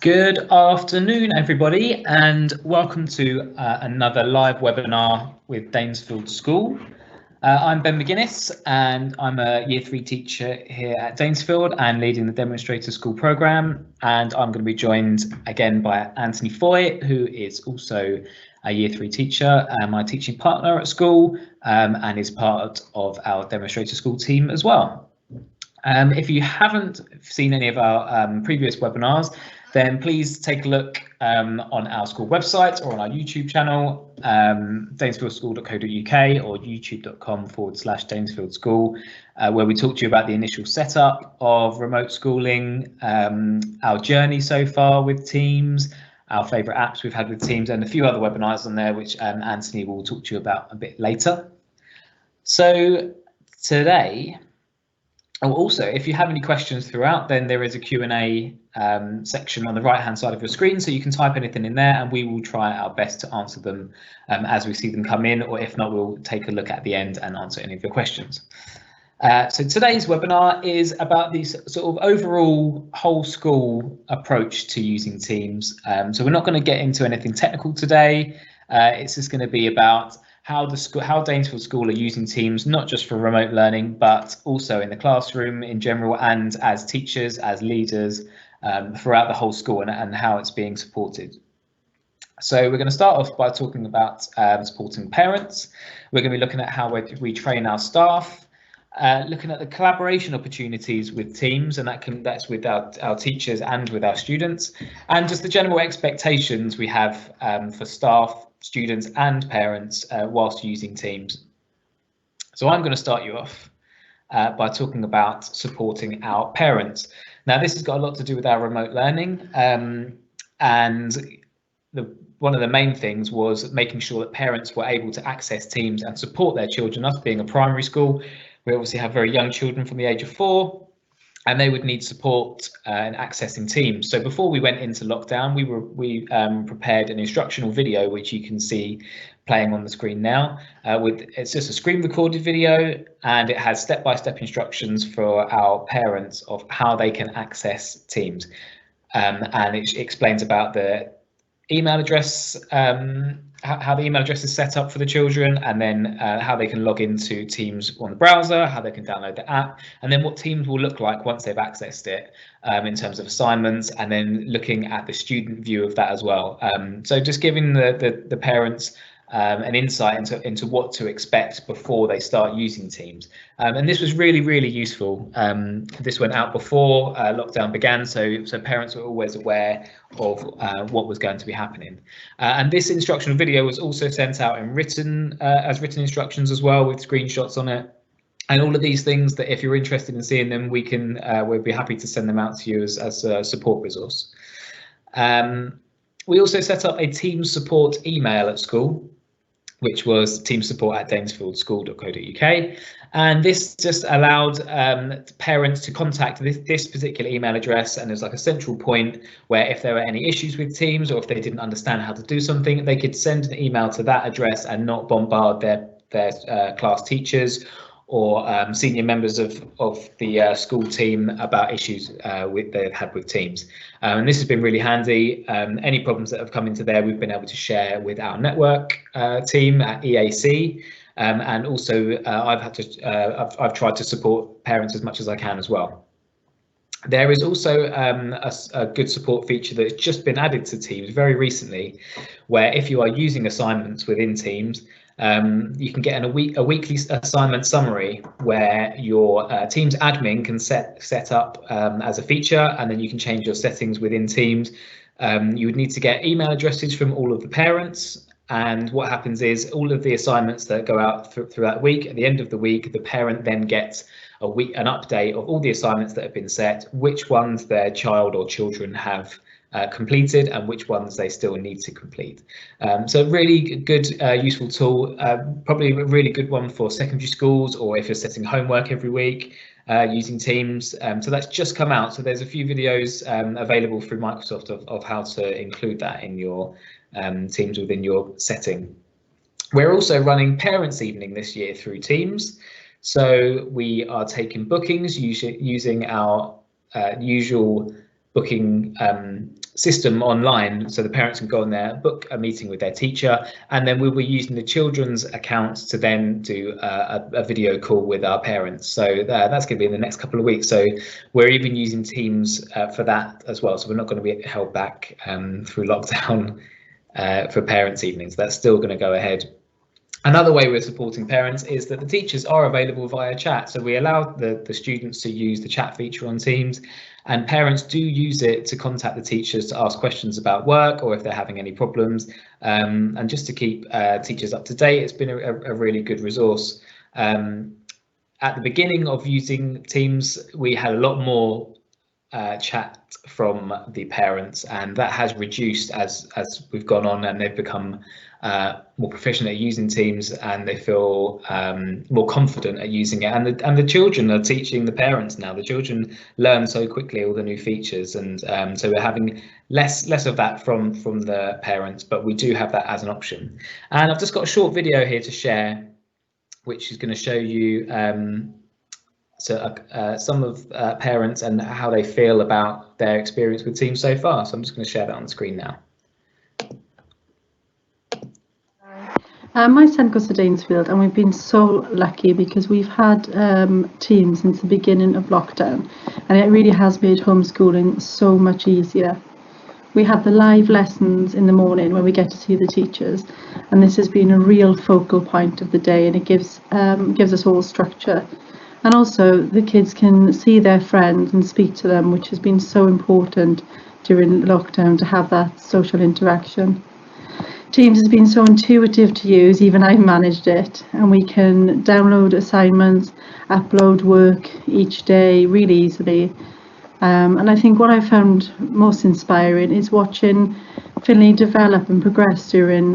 Good afternoon, everybody, and welcome to another live webinar with Danesfield School. I'm Ben McGuinness, and I'm a Year 3 teacher here at Danesfield and leading the Demonstrator School programme. And I'm going to be joined again by Anthony Foy, who is also a Year 3 teacher and my teaching partner at school, and is part of our Demonstrator School team as well. If you haven't seen any of our previous webinars, then please take a look on our school website or on our YouTube channel, danesfieldschool.co.uk or youtube.com/Danesfield School, where we talk to you about the initial setup of remote schooling, our journey so far with Teams, our favourite apps we've had with Teams, and a few other webinars on there, which Anthony will talk to you about a bit later. So today, also, if you have any questions throughout, then there is a Q&A section on the right-hand side of your screen, so you can type anything in there and we will try our best to answer them as we see them come in, or if not, we'll take a look at the end and answer any of your questions. So today's webinar is about the sort of overall whole school approach to using Teams. So we're not going to get into anything technical today. It's just going to be about how Danesfield School are using Teams, not just for remote learning, but also in the classroom in general, and as teachers, as leaders throughout the whole school, and how it's being supported. So we're going to start off by talking about supporting parents. We're going to be looking at how we train our staff, looking at the collaboration opportunities with Teams, and that's with our teachers and with our students, and just the general expectations we have for staff, students and parents whilst using Teams. So I'm going to start you off by talking about supporting our parents. Now, this has got a lot to do with our remote learning, and one of the main things was making sure that parents were able to access Teams and support their children. Us being a primary school, we obviously have very young children from the age of 4, and they would need support in accessing Teams. So before we went into lockdown, we prepared an instructional video, which you can see playing on the screen now. It's just a screen recorded video, and it has step-by-step instructions for our parents of how they can access Teams. And it explains about the email address, how the email address is set up for the children, and then how they can log into Teams on the browser, how they can download the app, and then what Teams will look like once they've accessed it in terms of assignments, and then looking at the student view of that as well. So just giving the parents an insight into what to expect before they start using Teams. And this was really, really useful. This went out before lockdown began, so parents were always aware of what was going to be happening. And this instructional video was also sent out in written instructions as well, with screenshots on it. And all of these things that, if you're interested in seeing them, we'll be happy to send them out to you as a support resource. We also set up a Teams support email at school, which was teamsupport@danesfieldschool.co.uk, and this just allowed parents to contact this particular email address, and there's like a central point where if there were any issues with Teams, or if they didn't understand how to do something, they could send an email to that address and not bombard their class teachers or senior members of the school team about issues they've had with Teams. And this has been really handy. Any problems that have come into there, we've been able to share with our network team at EAC, and also I've tried to support parents as much as I can as well. There is also a good support feature that's just been added to Teams very recently, where if you are using assignments within Teams, you can get a weekly assignment summary where your Teams admin can set up as a feature, and then you can change your settings within Teams. You would need to get email addresses from all of the parents, and what happens is all of the assignments that go out through that week, at the end of the week, the parent then gets an update of all the assignments that have been set, which ones their child or children have completed and which ones they still need to complete. So really good, useful tool, probably a really good one for secondary schools, or if you're setting homework every week using Teams. So that's just come out, so there's a few videos available through Microsoft of how to include that in your Teams within your setting. We're also running Parents' Evening this year through Teams. So we are taking bookings using our usual booking system online, so the parents can go on there, book a meeting with their teacher, and then we'll be using the children's accounts to then do a video call with our parents. So that's going to be in the next couple of weeks. So we're even using Teams for that as well. So we're not going to be held back through lockdown for parents' evenings. That's still going to go ahead. Another way we're supporting parents is that the teachers are available via chat. So we allow the students to use the chat feature on Teams, and parents do use it to contact the teachers to ask questions about work or if they're having any problems. And just to keep teachers up to date, it's been a really good resource. At the beginning of using Teams, we had a lot more chat from the parents, and that has reduced as we've gone on, and they've become more proficient at using Teams, and they feel more confident at using it. And the children are teaching the parents now. The children learn so quickly all the new features, and so we're having less of that from the parents, but we do have that as an option. And I've just got a short video here to share, which is going to show you some of parents and how they feel about their experience with Teams so far. So I'm just going to share that on the screen now. My son goes to Danesfield, and we've been so lucky because we've had Teams since the beginning of lockdown, and it really has made homeschooling so much easier. We have the live lessons in the morning where we get to see the teachers, and this has been a real focal point of the day, and it gives us all structure. And also the kids can see their friends and speak to them, which has been so important during lockdown, to have that social interaction. Teams has been so intuitive to use, even I've managed it, and we can download assignments, upload work each day really easily. And I think what I found most inspiring is watching Finley develop and progress during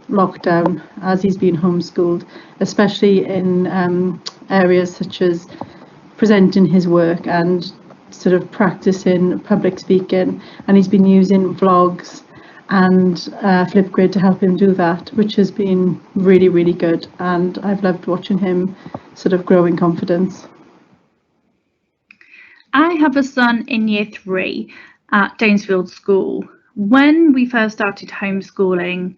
lockdown as he's been homeschooled, especially in areas such as presenting his work and sort of practicing public speaking, and he's been using vlogs and Flipgrid to help him do that, which has been really, really good, and I've loved watching him sort of grow in confidence. I have a son in year 3 at Danesfield School. When we first started homeschooling,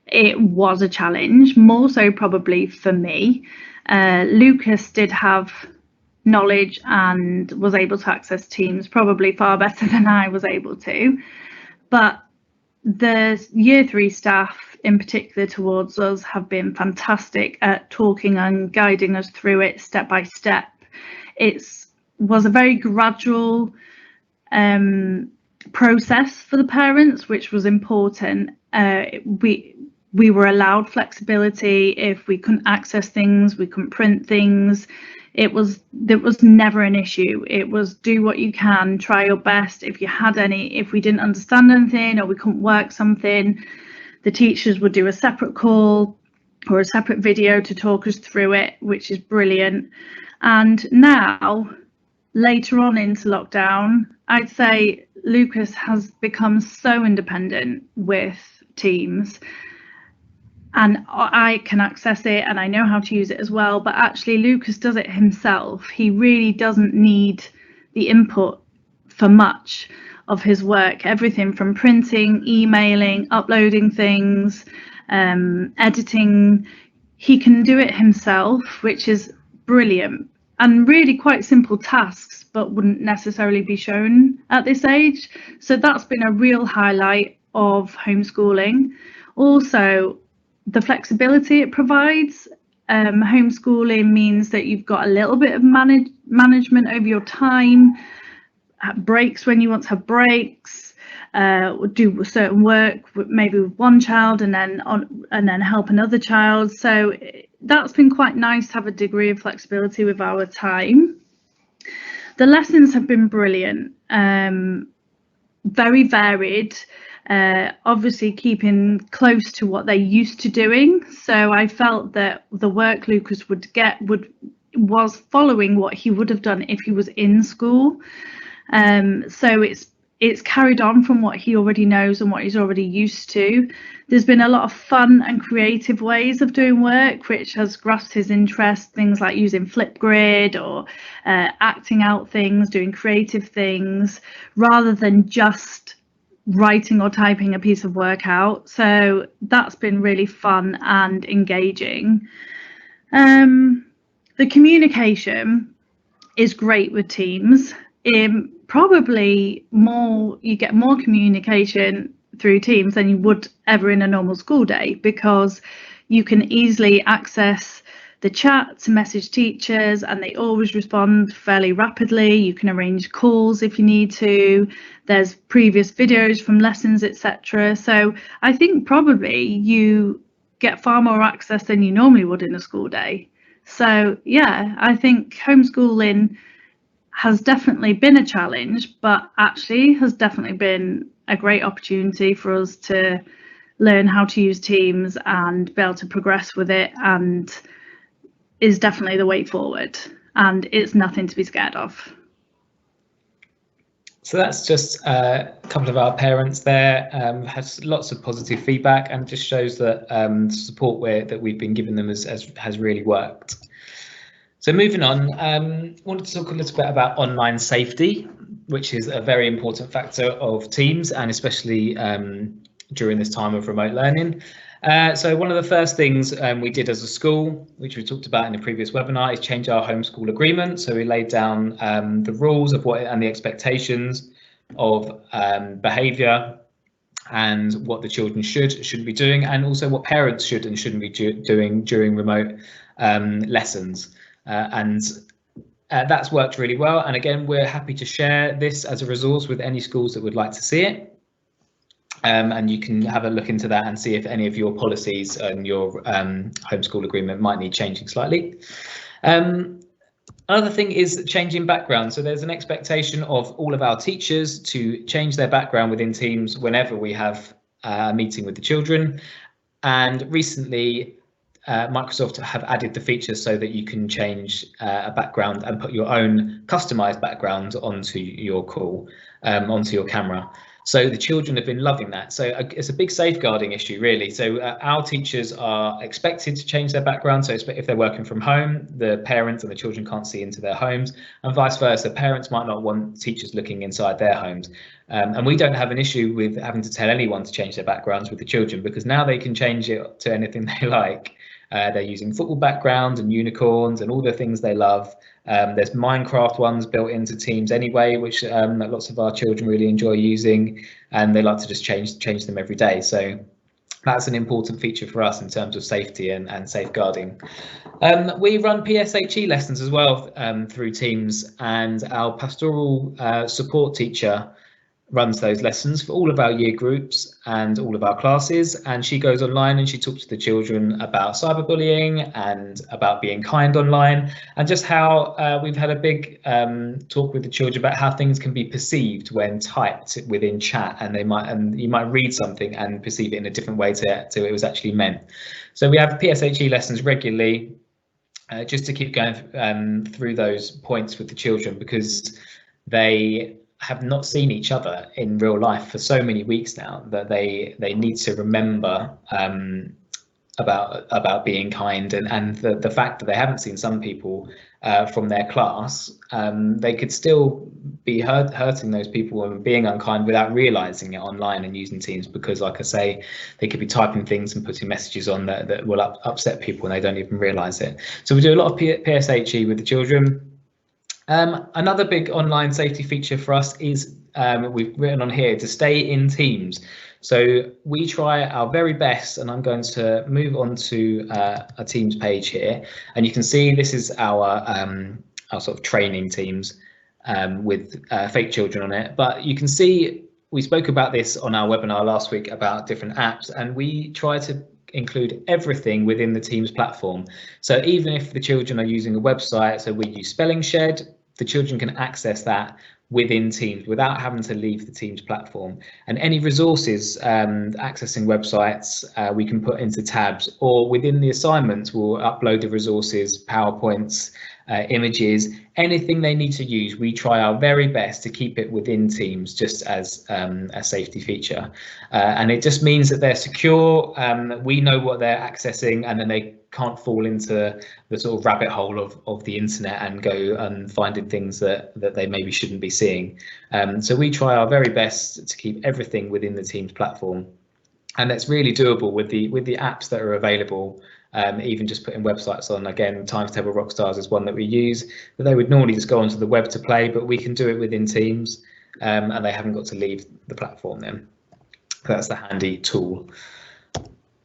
it was a challenge, more so probably for me. Lucas did have knowledge and was able to access Teams probably far better than I was able to, but the year 3 staff in particular towards us have been fantastic at talking and guiding us through it step by step. It was a very gradual process for the parents, which was important. We were allowed flexibility. If we couldn't access things, we couldn't print things, there was never an issue. It was do what you can, try your best. If we didn't understand anything or we couldn't work something, the teachers would do a separate call or a separate video to talk us through it, which is brilliant. And now, later on into lockdown, I'd say Lucas has become so independent with Teams, and I can access it and I know how to use it as well, but actually Lucas does it himself. He really doesn't need the input for much of his work, everything from printing, emailing, uploading things, editing. He can do it himself, which is brilliant, and really quite simple tasks, but wouldn't necessarily be shown at this age. So that's been a real highlight of homeschooling. Also, the flexibility it provides. Homeschooling means that you've got a little bit of management over your time, breaks when you want to have breaks, do certain work maybe with one child and then help another child. So that's been quite nice to have a degree of flexibility with our time. The lessons have been brilliant, very varied. Obviously keeping close to what they're used to doing. So I felt that the work Lucas would get was following what he would have done if he was in school. So it's carried on from what he already knows and what he's already used to. There's been a lot of fun and creative ways of doing work, which has grasped his interest, things like using Flipgrid or acting out things, doing creative things, rather than just writing or typing a piece of work out. So that's been really fun and engaging. The communication is great with teams. Probably you get more communication through Teams than you would ever in a normal school day, because you can easily access the chat to message teachers and they always respond fairly rapidly. You can arrange calls if you need to. There's previous videos from lessons, etc. So I think probably you get far more access than you normally would in a school day. So yeah, I think homeschooling has definitely been a challenge, but actually has definitely been a great opportunity for us to learn how to use Teams and be able to progress with it, and is definitely the way forward, and it's nothing to be scared of. So that's just a couple of our parents there, has lots of positive feedback, and just shows that the support that we've been giving them has really worked. So moving on, I wanted to talk a little bit about online safety, which is a very important factor of Teams, and especially during this time of remote learning. So one of the first things we did as a school, which we talked about in the previous webinar, is change our homeschool agreement. So we laid down the rules of and the expectations of behaviour and what the children shouldn't be doing, and also what parents should and shouldn't be doing during remote lessons. That's worked really well, and again, we're happy to share this as a resource with any schools that would like to see it, and you can have a look into that and see if any of your policies and your homeschool agreement might need changing slightly. Another thing is changing background. So there's an expectation of all of our teachers to change their background within Teams whenever we have a meeting with the children, and recently Microsoft have added the feature so that you can change a background and put your own customized background onto your call, onto your camera. So the children have been loving that. So it's a big safeguarding issue, really. So our teachers are expected to change their background. So if they're working from home, the parents and the children can't see into their homes, and vice versa. Parents might not want teachers looking inside their homes. And we don't have an issue with having to tell anyone to change their backgrounds with the children, because now they can change it to anything they like. They're using football backgrounds and unicorns and all the things they love. There's Minecraft ones built into Teams anyway, which lots of our children really enjoy using, and they like to just change them every day. So that's an important feature for us in terms of safety and safeguarding. We run PSHE lessons as well through Teams, and our pastoral support teacher runs those lessons for all of our year groups and all of our classes, and she goes online and she talks to the children about cyberbullying and about being kind online, and just how we've had a big talk with the children about how things can be perceived when typed within chat, and you might read something and perceive it in a different way to it was actually meant. So we have PSHE lessons regularly just to keep going through those points with the children, because they have not seen each other in real life for so many weeks now that they need to remember about being kind, and the fact that they haven't seen some people from their class, they could still be hurting those people and being unkind without realizing it online and using Teams, because like I say, they could be typing things and putting messages on that will upset people and they don't even realize it. So we do a lot of PSHE with the children. Another big online safety feature for us is we've written on here to stay in Teams. So we try our very best, and I'm going to move on to a Teams page here, and you can see this is our sort of training Teams with fake children on it. But you can see we spoke about this on our webinar last week about different apps, and we try to include everything within the Teams platform. So even if the children are using a website, so we use Spelling Shed, the children can access that within Teams without having to leave the Teams platform. And any resources accessing websites we can put into tabs, or within the assignments we'll upload the resources, PowerPoints, images, anything they need to use. We try our very best to keep it within Teams, just as a safety feature, and it just means that they're secure. We know what they're accessing, and then they can't fall into the sort of rabbit hole of the internet and go and finding things that they maybe shouldn't be seeing. So we try our very best to keep everything within the Teams platform, and that's really doable with the apps that are available. Even just putting websites on, again, Times Table Rockstars is one that we use, but they would normally just go onto the web to play, but we can do it within Teams, and they haven't got to leave the platform then. So that's the handy tool.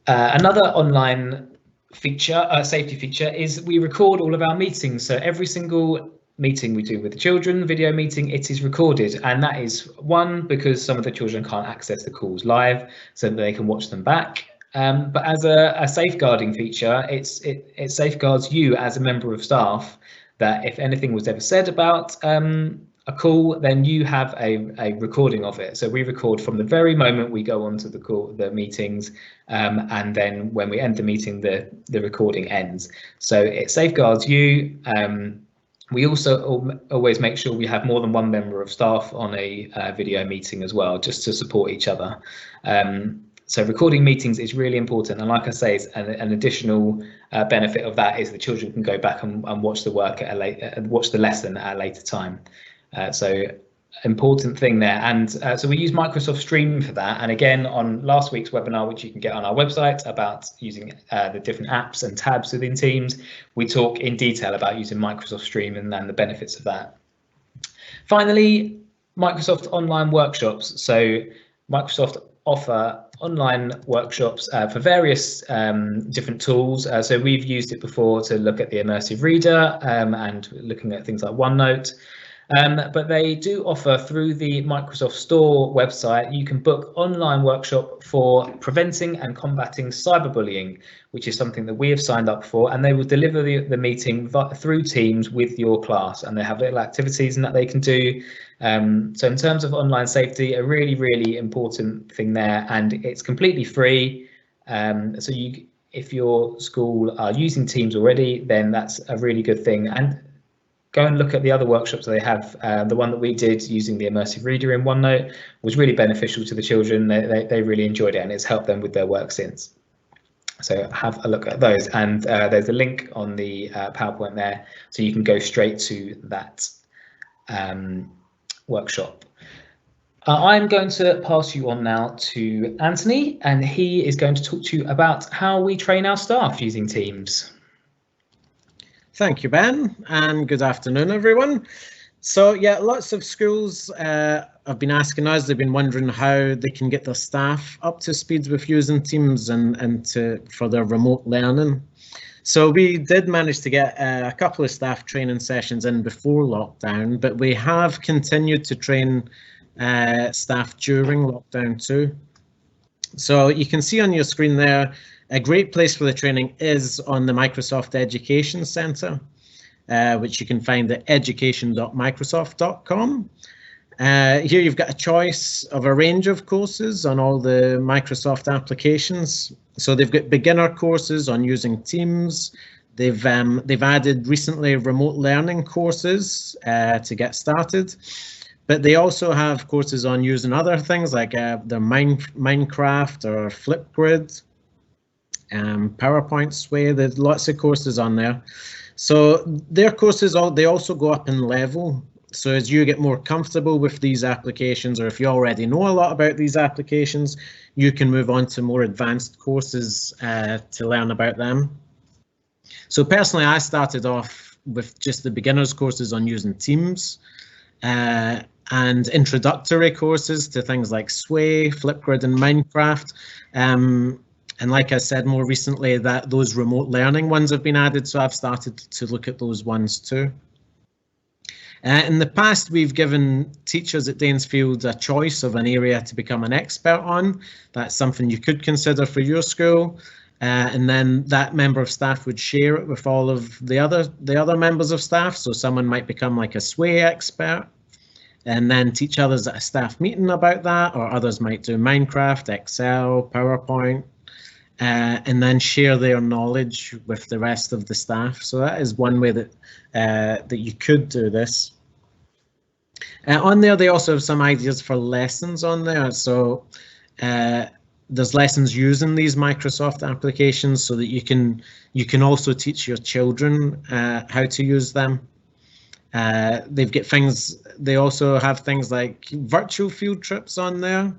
Another online feature, safety feature, is we record all of our meetings. So every single meeting we do with the children, video meeting, it is recorded, and that is one, because some of the children can't access the calls live, so that they can watch them back. But as a safeguarding feature, it safeguards you as a member of staff, that if anything was ever said about a call, then you have a recording of it. So we record from the very moment we go onto the meetings, and then when we end the meeting, the recording ends. So it safeguards you. We also always make sure we have more than one member of staff on a video meeting as well, just to support each other. So recording meetings is really important, and like I say, an additional benefit of that is the children can go back and watch the work watch the lesson at a later time. So important thing there, and so we use Microsoft Stream for that. And again, on last week's webinar, which you can get on our website, about using the different apps and tabs within Teams, we talk in detail about using Microsoft Stream and the benefits of that. Finally, Microsoft online workshops. So Microsoft offer online workshops for various different tools. So we've used it before to look at the immersive reader and looking at things like OneNote. But they do offer, through the Microsoft Store website, you can book online workshop for preventing and combating cyberbullying, which is something that we have signed up for, and they will deliver the meeting through Teams with your class, and they have little activities and that they can do. So in terms of online safety, a really, really important thing there, and it's completely free. So if your school are using Teams already, then that's a really good thing. And go and look at the other workshops they have. The one that we did using the immersive reader in OneNote was really beneficial to the children. They really enjoyed it, and it's helped them with their work since. So have a look at those, and there's a link on the PowerPoint there, so you can go straight to that workshop. I'm going to pass you on now to Anthony, and he is going to talk to you about how we train our staff using Teams. Thank you, Ben, and good afternoon, everyone. So yeah, lots of schools have been asking us, they've been wondering how they can get their staff up to speed with using Teams for their remote learning. So we did manage to get a couple of staff training sessions in before lockdown, but we have continued to train staff during lockdown too. So you can see on your screen there, a great place for the training is on the Microsoft Education Centre, which you can find at education.microsoft.com. Here you've got a choice of a range of courses on all the Microsoft applications. So they've got beginner courses on using Teams. They've added recently remote learning courses to get started. But they also have courses on using other things like the Minecraft or Flipgrid, PowerPoint Sway. There's lots of courses on there. So their courses, they also go up in level. So as you get more comfortable with these applications, or if you already know a lot about these applications, you can move on to more advanced courses to learn about them. So personally, I started off with just the beginners courses on using Teams, and introductory courses to things like Sway, Flipgrid and Minecraft. And like I said, more recently that those remote learning ones have been added, so I've started to look at those ones too. In the past, we've given teachers at Danesfield a choice of an area to become an expert on. That's something you could consider for your school. And then that member of staff would share it with all of the other members of staff. So someone might become like a Sway expert and then teach others at a staff meeting about that, or others might do Minecraft, Excel, PowerPoint. and then share their knowledge with the rest of the staff. So that is one way that that you could do this. On there, they also have some ideas for lessons on there. So there's lessons using these Microsoft applications so that you can also teach your children how to use them. They've got things. They also have things like virtual field trips on there,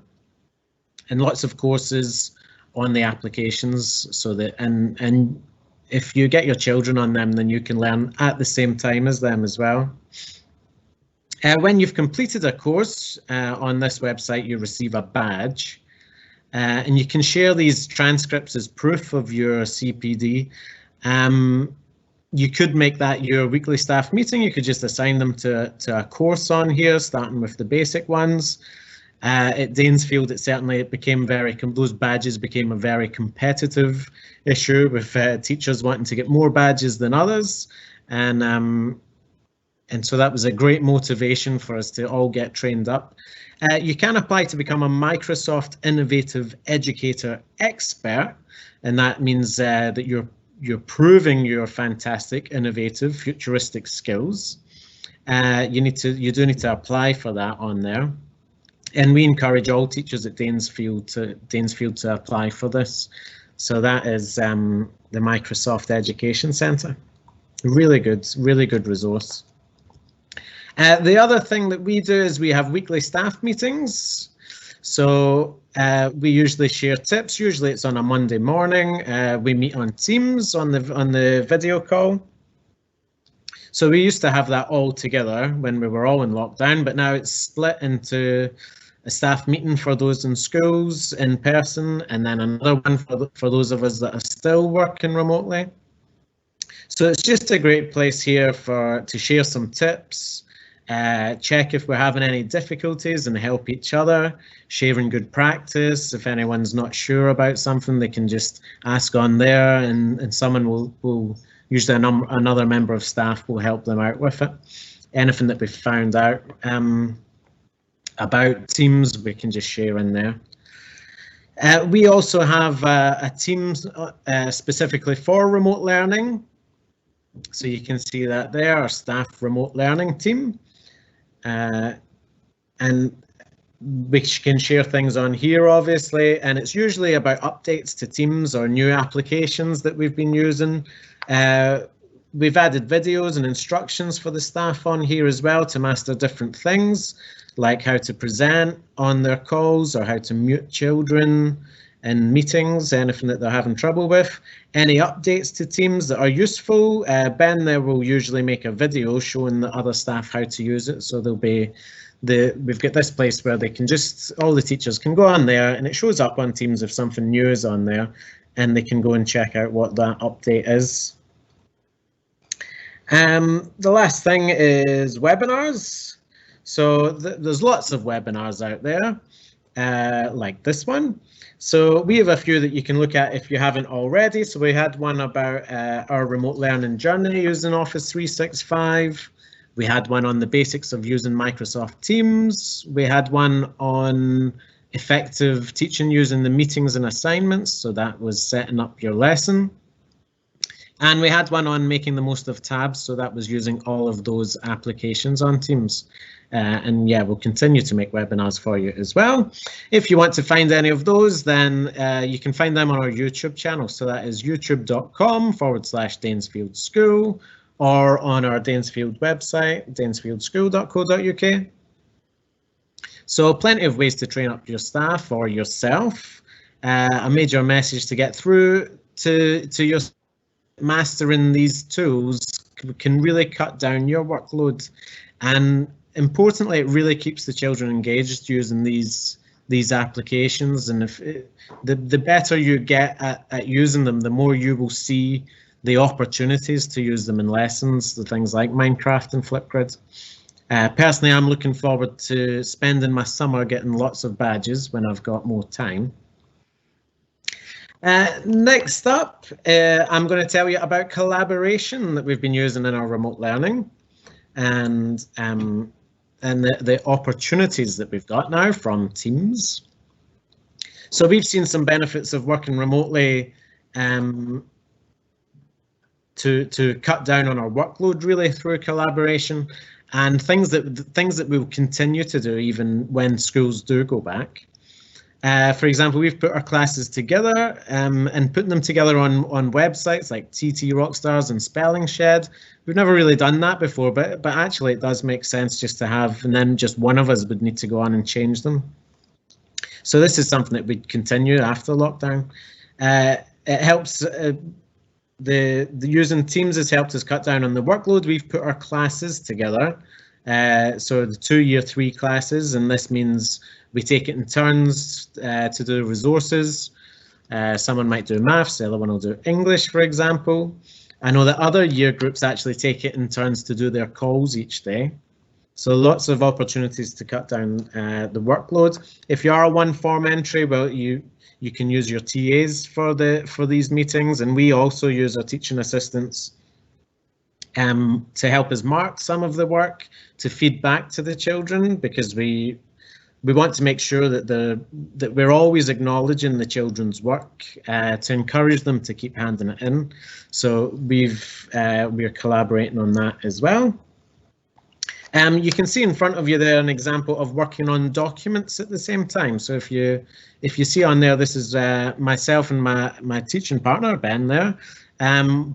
and lots of courses on the applications. So that and if you get your children on them, then you can learn at the same time as them as well. When you've completed a course on this website, you receive a badge, and you can share these transcripts as proof of your CPD. You could make that your weekly staff meeting. You could just assign them to a course on here, starting with the basic ones. At Danesfield, it became those badges became a very competitive issue, with teachers wanting to get more badges than others, and so that was a great motivation for us to all get trained up. You can apply to become a Microsoft Innovative Educator Expert, and that means that you're proving your fantastic, innovative, futuristic skills. You do need to apply for that on there, and we encourage all teachers at Danesfield to apply for this. So that is the Microsoft Education Centre. Really good resource. The other thing that we do is we have weekly staff meetings. So we usually share tips. Usually it's on a Monday morning. We meet on Teams on the video call. So we used to have that all together when we were all in lockdown, but now it's split into a staff meeting for those in schools in person, and then another one for those of us that are still working remotely. So it's just a great place here to share some tips. Check if we're having any difficulties and help each other, sharing good practice. If anyone's not sure about something, they can just ask on there, and someone will usually another member of staff will help them out with it. Anything that we've found out about Teams, we can just share in there. We also have a team specifically for remote learning. So you can see that there, our staff remote learning team. And we can share things on here, obviously, and it's usually about updates to Teams or new applications that we've been using. We've added videos and instructions for the staff on here as well to master different things, like how to present on their calls or how to mute children in meetings, anything that they're having trouble with. Any updates to Teams that are useful, Ben there will usually make a video showing the other staff how to use it. So we've got this place where all the teachers can go on there, and it shows up on Teams if something new is on there, and they can go and check out what that update is. The last thing is webinars. So there's lots of webinars out there, like this one. So we have a few that you can look at if you haven't already. So we had one about our remote learning journey using Office 365. We had one on the basics of using Microsoft Teams. We had one on effective teaching using the meetings and assignments. So that was setting up your lesson. And we had one on making the most of tabs. So that was using all of those applications on Teams. And yeah, we'll continue to make webinars for you as well. If you want to find any of those, then you can find them on our YouTube channel. So that is youtube.com/Danesfield School, or on our Danesfield website, danesfieldschool.co.uk. So plenty of ways to train up your staff or yourself. A major message to get through to your mastering these tools can really cut down your workload, and importantly, it really keeps the children engaged using these applications. And the better you get at using them, the more you will see the opportunities to use them in lessons, the things like Minecraft and Flipgrid. Personally, I'm looking forward to spending my summer getting lots of badges when I've got more time. Next up, I'm going to tell you about collaboration that we've been using in our remote learning, and the opportunities that we've got now from Teams. So we've seen some benefits of working remotely to cut down on our workload really through collaboration, and things that we'll continue to do even when schools do go back. For example, we've put our classes together and putting them together on websites like TT Rockstars and Spelling Shed. We've never really done that before, but actually it does make sense just to have, and then just one of us would need to go on and change them. So this is something that we'd continue after lockdown. It helps, the using Teams has helped us cut down on the workload. We've put our classes together. So the 2 Year 3 classes, and this means we take it in turns to do resources. Someone might do maths, the other one will do English, for example. I know that other year groups actually take it in turns to do their calls each day. So lots of opportunities to cut down the workload. If you are a one form entry, well, you can use your TAs for these meetings, and we also use our teaching assistants to help us mark some of the work, to feed back to the children, because we want to make sure that we're always acknowledging the children's work to encourage them to keep handing it in. So we're collaborating on that as well. You can see in front of you there an example of working on documents at the same time. So if you see on there, this is myself and my teaching partner Ben there,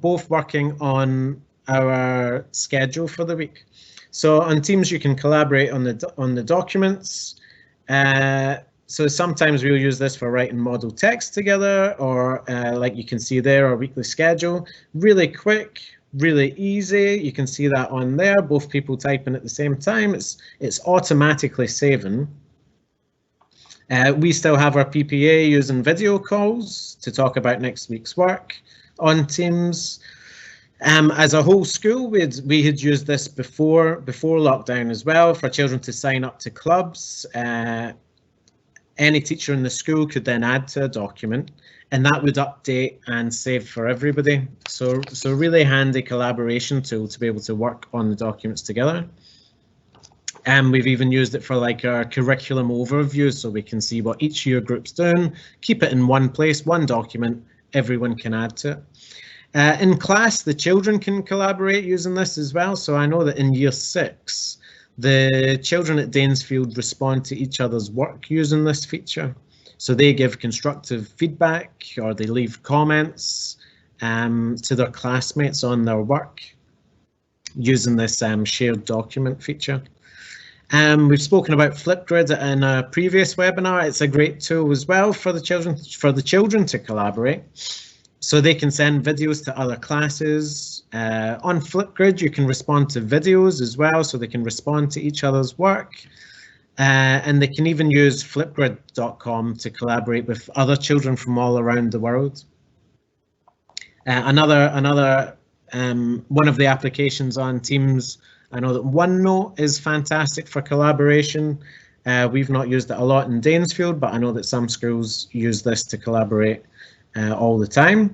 both working on our schedule for the week. So on Teams you can collaborate on the documents. So sometimes we'll use this for writing model text together, or like you can see there, our weekly schedule. Really quick, really easy. You can see that on there, both people typing at the same time. It's automatically saving. We still have our PPA using video calls to talk about next week's work on Teams. As a whole school, we had used this before lockdown as well, for children to sign up to clubs. Any teacher in the school could then add to a document, and that would update and save for everybody. So really handy collaboration tool to be able to work on the documents together. And we've even used it for like our curriculum overview, so we can see what each year group's doing, keep it in one place, one document, everyone can add to it. In class, the children can collaborate using this as well. So I know that in Year 6, the children at Danesfield respond to each other's work using this feature. So they give constructive feedback, or they leave comments to their classmates on their work using this shared document feature. We've spoken about Flipgrid in a previous webinar. It's a great tool as well for the children to collaborate. So they can send videos to other classes. On Flipgrid, you can respond to videos as well, so they can respond to each other's work. And they can even use flipgrid.com to collaborate with other children from all around the world. Another one of the applications on Teams, I know that OneNote is fantastic for collaboration. We've not used it a lot in Danesfield, but I know that some schools use this to collaborate all the time.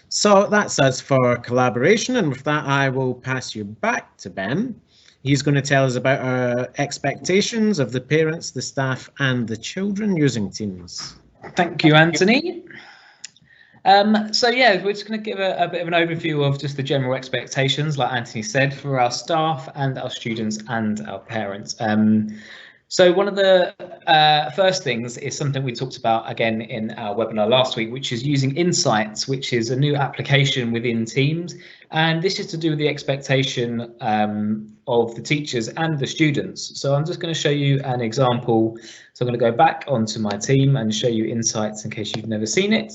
So that's us for collaboration, and with that I will pass you back to Ben. He's going to tell us about our expectations of the parents, the staff and the children using Teams. Thank you, Anthony. So yeah, we're just going to give a bit of an overview of just the general expectations, like Anthony said, for our staff and our students and our parents. So one of the first things is something we talked about again in our webinar last week, which is using Insights, which is a new application within Teams. And this is to do with the expectation of the teachers and the students. So I'm just going to show you an example. So I'm going to go back onto my team and show you Insights in case you've never seen it.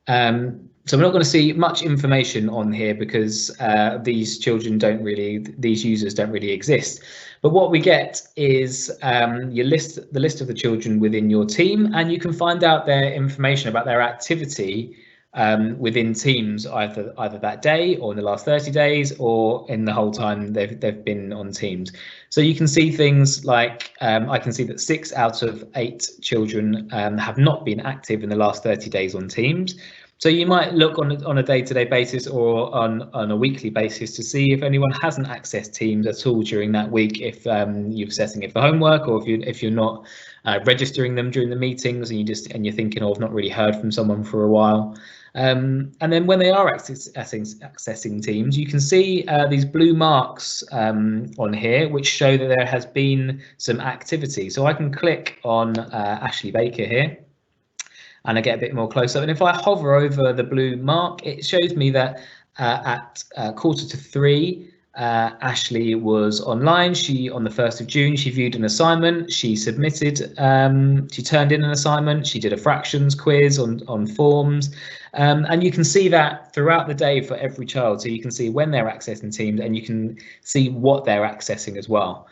So we're not going to see much information on here because these users don't really exist. But what we get is the list of the children within your team, and you can find out their information about their activity within Teams either that day or in the last 30 days or in the whole time they've been on Teams. So you can see things like I can see that 6 out of 8 children have not been active in the last 30 days on Teams. So you might look on a day-to-day basis or on a weekly basis to see if anyone hasn't accessed Teams at all during that week, if you're setting it for homework, or if you're not registering them during the meetings and you're thinking, oh, I've not really heard from someone for a while. And then when they are accessing Teams, you can see these blue marks on here, which show that there has been some activity. So I can click on Ashley Baker here, and I get a bit more close up. And if I hover over the blue mark, it shows me that at 2:45, Ashley was online. On the 1st of June, she viewed an assignment. She submitted, she turned in an assignment. She did a fractions quiz on forms. And you can see that throughout the day for every child. So you can see when they're accessing Teams, and you can see what they're accessing as well.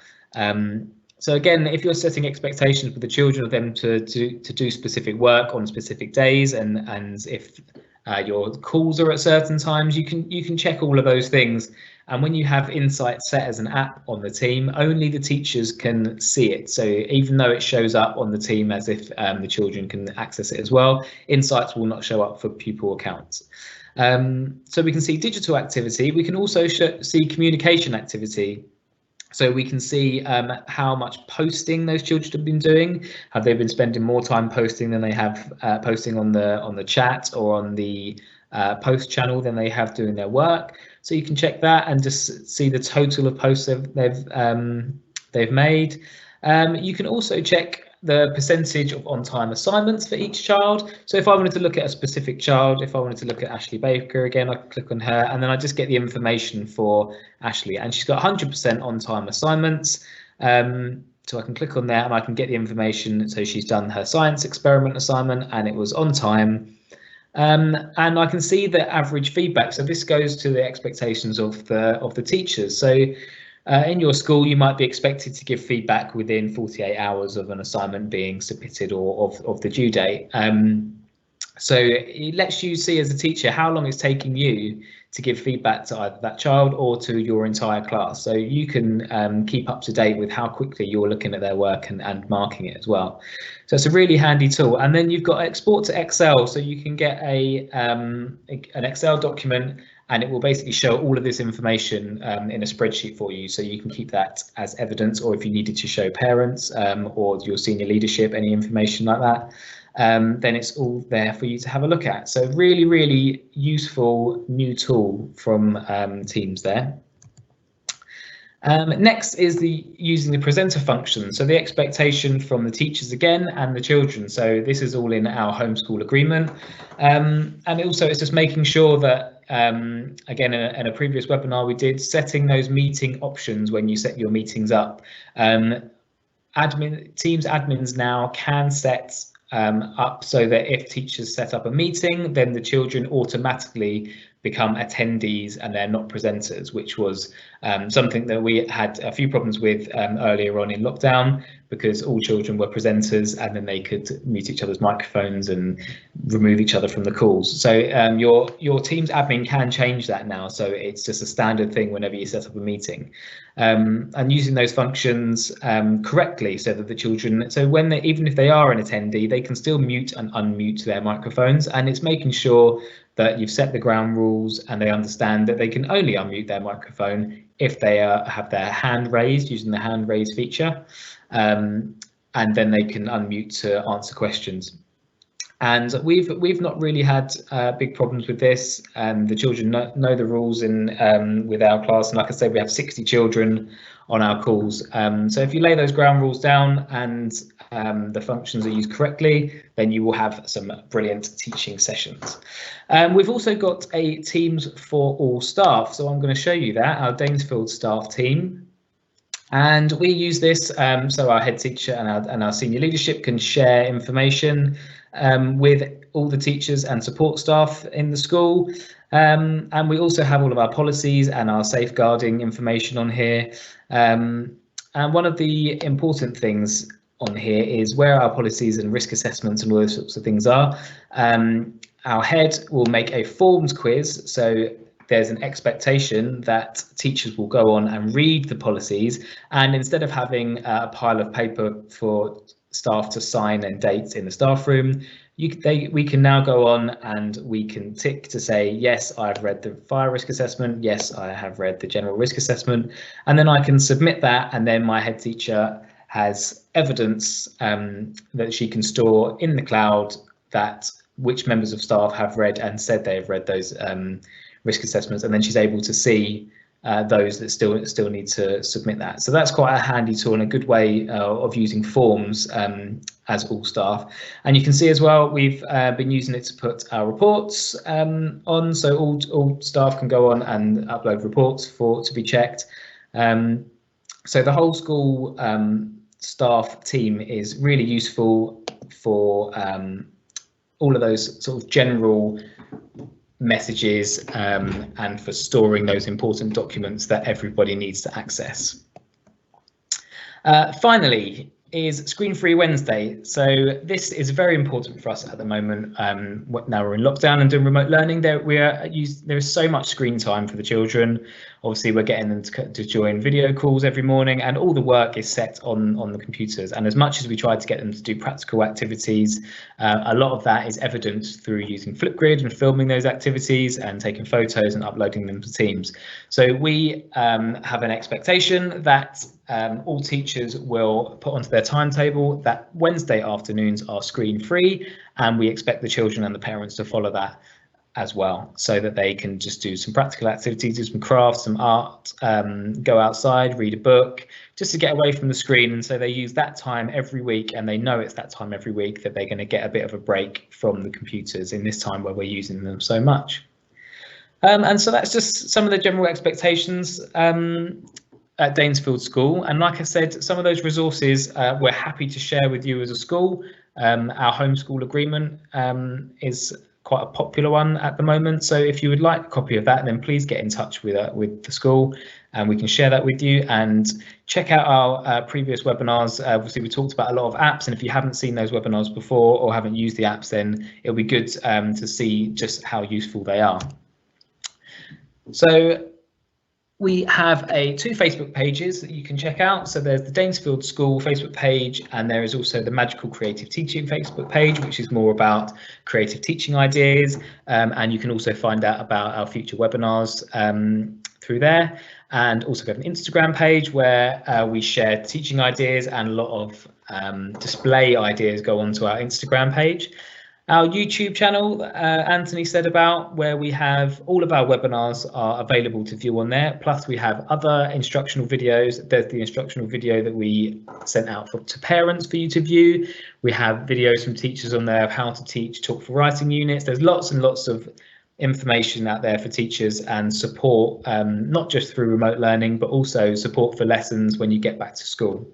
So again, if you're setting expectations with the children of them to do specific work on specific days, and if your calls are at certain times, you can check all of those things. And when you have Insight set as an app on the team, only the teachers can see it. So even though it shows up on the team as if the children can access it as well, Insights will not show up for pupil accounts. So we can see digital activity. We can also see communication activity. So we can see how much posting those children have been doing. Have they been spending more time posting than they have posting on the chat or on the post channel than they have doing their work? So you can check that and just see the total of posts they've made. You can also check the percentage of on-time assignments for each child. So if I wanted to look at a specific child, if I wanted to look at Ashley Baker again, I can click on her, and then I just get the information for Ashley, and she's got 100% on-time assignments. So I can click on there and I can get the information. So she's done her science experiment assignment and it was on time. And I can see the average feedback. So this goes to the expectations of the teachers. So in your school, you might be expected to give feedback within 48 hours of an assignment being submitted or of the due date. So it lets you see as a teacher how long it's taking you to give feedback to either that child or to your entire class. So you can keep up to date with how quickly you're looking at their work and marking it as well. So it's a really handy tool. And then you've got export to Excel. So you can get an Excel document, and it will basically show all of this information in a spreadsheet for you. So you can keep that as evidence, or if you needed to show parents or your senior leadership any information like that, then it's all there for you to have a look at. So really, really useful new tool from Teams there. Next is using the presenter function. So the expectation from the teachers again and the children. So this is all in our homeschool agreement. And also it's just making sure that, again, in a previous webinar we did, setting those meeting options when you set your meetings up. Teams admins now can set up so that if teachers set up a meeting, then the children automatically become attendees and they're not presenters, which was something that we had a few problems with earlier on in lockdown, because all children were presenters and then they could mute each other's microphones and remove each other from the calls. So your Teams admin can change that now, so it's just a standard thing whenever you set up a meeting, and using those functions correctly so that the children, so when even if they are an attendee, they can still mute and unmute their microphones, and it's making sure that you've set the ground rules and they understand that they can only unmute their microphone if they have their hand raised using the hand raise feature, and then they can unmute to answer questions. And we've not really had big problems with this, and the children know the rules with our class. And like I said, we have 60 children on our calls. So if you lay those ground rules down and the functions are used correctly, then you will have some brilliant teaching sessions. We've also got a Teams for all staff. So I'm going to show you that, our Danesfield staff team. And we use this so our head teacher and our senior leadership can share information with all the teachers and support staff in the school. And we also have all of our policies and our safeguarding information on here. And one of the important things on here is where our policies and risk assessments and all those sorts of things are. Our head will make a forms quiz, so there's an expectation that teachers will go on and read the policies, and instead of having a pile of paper for staff to sign and dates in the staff room. We can now go on and we can tick to say, yes, I've read the fire risk assessment, yes, I have read the general risk assessment, and then I can submit that, and then my head teacher has evidence that she can store in the cloud that which members of staff have read and said they have read those risk assessments, and then she's able to see those that still need to submit that. So that's quite a handy tool and a good way of using forms as all staff. And you can see as well, we've been using it to put our reports on, so all staff can go on and upload reports to be checked. So the whole school staff team is really useful for all of those sort of general messages and for storing those important documents that everybody needs to access. Finally is Screen-Free Wednesday. So this is very important for us at the moment. Now we're in lockdown and doing remote learning. There is so much screen time for the children. Obviously, we're getting them to join video calls every morning, and all the work is set on the computers. And as much as we try to get them to do practical activities, a lot of that is evidenced through using Flipgrid and filming those activities and taking photos and uploading them to Teams. So we have an expectation that all teachers will put onto their timetable that Wednesday afternoons are screen free, and we expect the children and the parents to follow that as well, so that they can just do some practical activities, do some crafts, some art, go outside, read a book, just to get away from the screen. And so they use that time every week, and they know it's that time every week that they're going to get a bit of a break from the computers in this time where we're using them so much. And so that's just some of the general expectations at Danesfield School. And like I said, some of those resources we're happy to share with you as a school. Our homeschool agreement is quite a popular one at the moment. So if you would like a copy of that, then please get in touch with the school and we can share that with you. And check out our previous webinars. Obviously, we talked about a lot of apps, and if you haven't seen those webinars before or haven't used the apps, then it'll be good to see just how useful they are. So we have two Facebook pages that you can check out. So there's the Danesfield School Facebook page, and there is also the Magical Creative Teaching Facebook page, which is more about creative teaching ideas. And you can also find out about our future webinars through there. And also we have an Instagram page where we share teaching ideas, and a lot of display ideas go onto our Instagram page. Our YouTube channel, Anthony said about, where we have all of our webinars are available to view on there. Plus we have other instructional videos. There's the instructional video that we sent out to parents for you to view. We have videos from teachers on there of how to teach talk for writing units. There's lots and lots of information out there for teachers and support, not just through remote learning, but also support for lessons when you get back to school.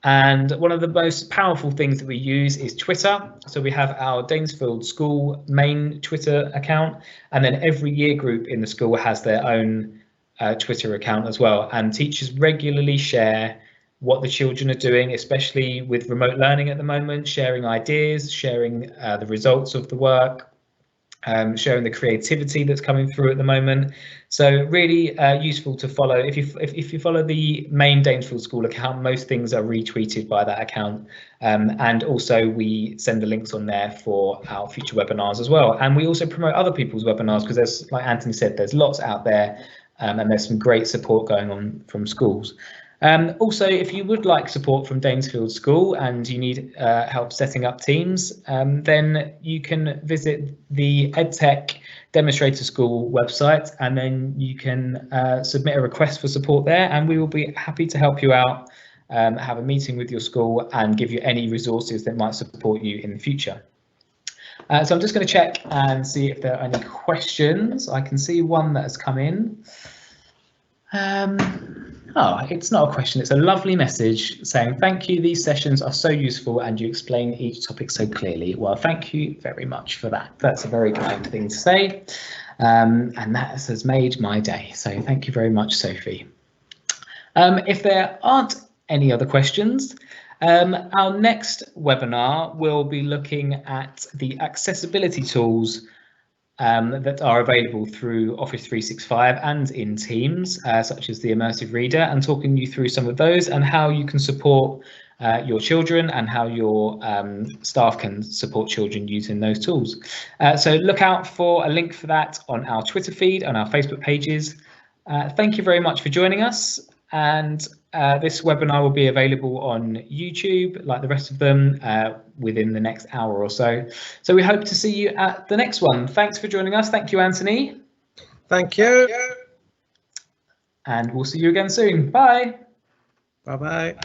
And one of the most powerful things that we use is Twitter. So we have our Danesfield School main Twitter account, and then every year group in the school has their own Twitter account as well. And teachers regularly share what the children are doing, especially with remote learning at the moment, sharing ideas, sharing the results of the work, sharing the creativity that's coming through at the moment. So really useful to follow. If you follow the main Danesfield School account, most things are retweeted by that account. And also we send the links on there for our future webinars as well. And we also promote other people's webinars, because there's, like Anthony said, there's lots out there, and there's some great support going on from schools. Also, if you would like support from Danesfield School and you need help setting up teams, then you can visit the EdTech Demonstrator School website, and then you can submit a request for support there, and we will be happy to help you out, have a meeting with your school and give you any resources that might support you in the future. So I'm just going to check and see if there are any questions. I can see one that has come in. Oh, it's not a question, it's a lovely message saying, thank you, these sessions are so useful and you explain each topic so clearly. Well, thank you very much for that. That's a very kind thing to say. And that has made my day. So thank you very much, Sophie. If there aren't any other questions, our next webinar will be looking at the accessibility tools that are available through Office 365 and in Teams, such as the Immersive Reader, and talking you through some of those and how you can support your children and how your staff can support children using those tools. So look out for a link for that on our Twitter feed, on our Facebook pages. Thank you very much for joining us, and this webinar will be available on YouTube like the rest of them within the next hour or so. So we hope to see you at the next one. Thanks for joining us. Thank you, Anthony. Thank you. And we'll see you again soon. Bye. Bye-bye.